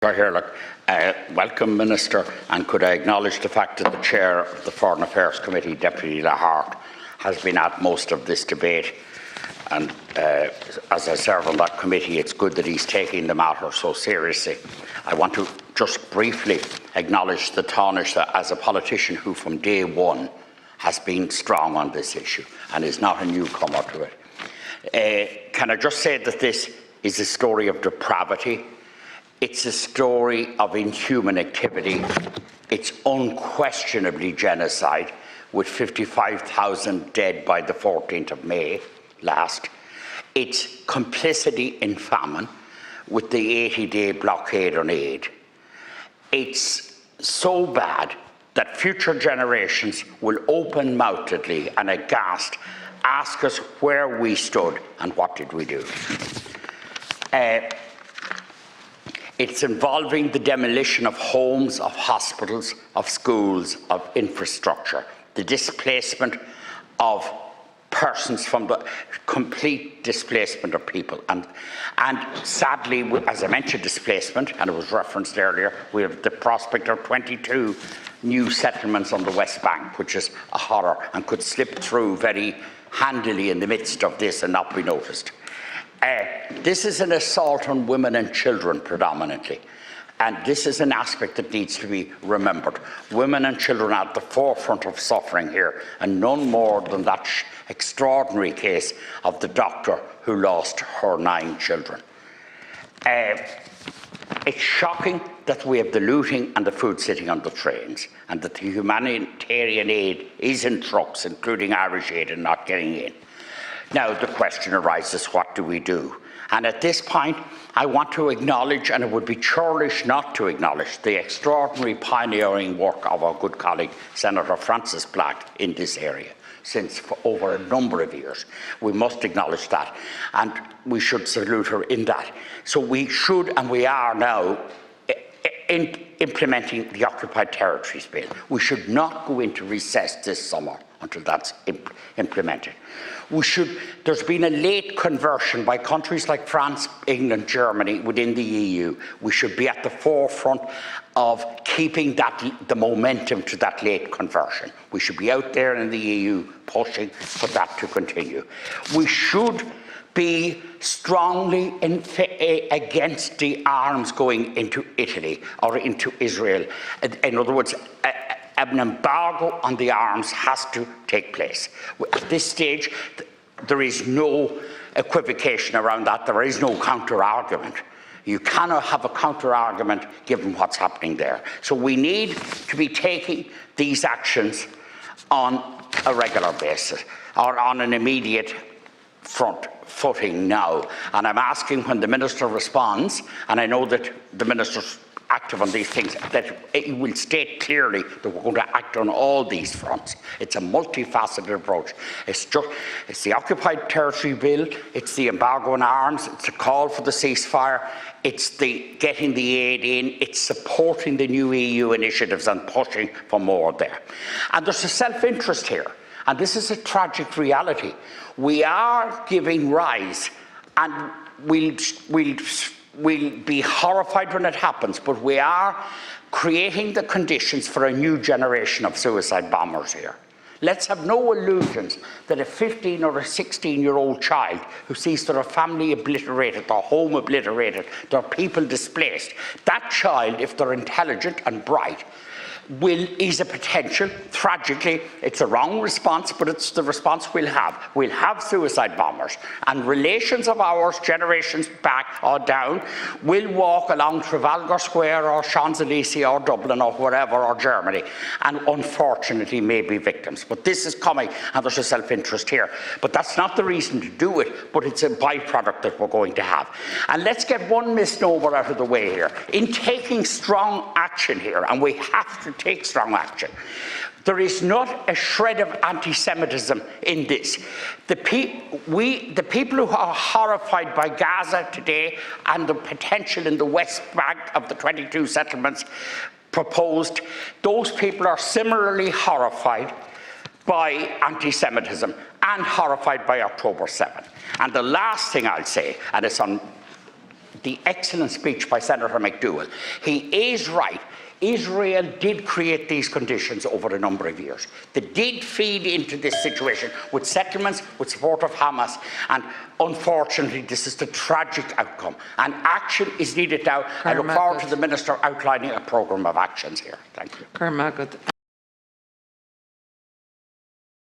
Welcome, Minister, and could I acknowledge the fact that the Chair of the Foreign Affairs Committee, Deputy Lahart, has been at most of this debate, and as I serve on that committee, it's good that he's taking the matter so seriously. I want to just briefly acknowledge the Taoiseach as a politician who from day one has been strong on this issue and is not a newcomer to it. Can I just say that this is a story of depravity? It's a story of inhuman activity. It's unquestionably genocide, with 55,000 dead by the 14th of May last. It's complicity in famine, with the 80-day blockade on aid. It's so bad that future generations will open-mouthedly and aghast ask us where we stood and what did we do. It's involving the demolition of homes, of hospitals, of schools, of infrastructure, the displacement of persons, from the complete displacement of people. And sadly, as I mentioned, displacement, and it was referenced earlier, we have the prospect of 22 new settlements on the West Bank, which is a horror and could slip through very handily in the midst of this and not be noticed. This is an assault on women and children predominantly, and this is an aspect that needs to be remembered. Women and children are at the forefront of suffering here, and none more than that extraordinary case of the doctor who lost her 9 children. It's shocking that we have the looting and the food sitting on the trains, and that the humanitarian aid is in trucks, including Irish aid, and not getting in. Now the question arises, what do we do? And at this point, I want to acknowledge, and it would be churlish not to acknowledge, the extraordinary pioneering work of our good colleague, Senator Frances Black, in this area, since for over a number of years. We must acknowledge that, and we should salute her in that. So we should, and we are now, implementing the Occupied Territories Bill. We should not go into recess this summer until that's implemented. There's been a late conversion by countries like France, England, Germany within the EU. We should be at the forefront of keeping the momentum to that late conversion. We should be out there in the EU pushing for that to continue. We should be strongly against the arms going into Italy or into Israel. In other words, an embargo on the arms has to take place. At this stage, there is no equivocation around that. There is no counter-argument. You cannot have a counter-argument given what's happening there. So we need to be taking these actions on a regular basis or on an immediate footing now. And I'm asking, when the Minister responds, and I know that the Minister's active on these things, that it will state clearly that we're going to act on all these fronts. It's a multifaceted approach. It's the Occupied Territory Bill, it's the embargo on arms, it's a call for the ceasefire, it's the getting the aid in, it's supporting the new EU initiatives and pushing for more there. And there's a self-interest here, and this is a tragic reality. We are giving rise, and we'll be horrified when it happens, but we are creating the conditions for a new generation of suicide bombers here. Let's have no illusions that a 15 or a 16-year-old child who sees their family obliterated, their home obliterated, their people displaced, that child, if they're intelligent and bright, is a potential. Tragically, it's a wrong response, but it's the response we'll have. We'll have suicide bombers, and relations of ours, generations back or down, will walk along Trafalgar Square or Champs-Élysées or Dublin or wherever, or Germany, and unfortunately may be victims. But this is coming, and there's a self-interest here. But that's not the reason to do it, but it's a byproduct that we're going to have. And let's get one misnomer out of the way here. In taking strong action here, and we have to take strong action, there is not a shred of anti-Semitism in this. The people who are horrified by Gaza today and the potential in the West Bank of the 22 settlements proposed, those people are similarly horrified by anti-Semitism and horrified by October 7. And the last thing I'll say, and it's on the excellent speech by Senator McDougall. He is right. Israel did create these conditions over a number of years. They did feed into this situation with settlements, with support of Hamas, and unfortunately this is the tragic outcome. And action is needed now. I look forward to the Minister outlining a programme of actions here. Thank you.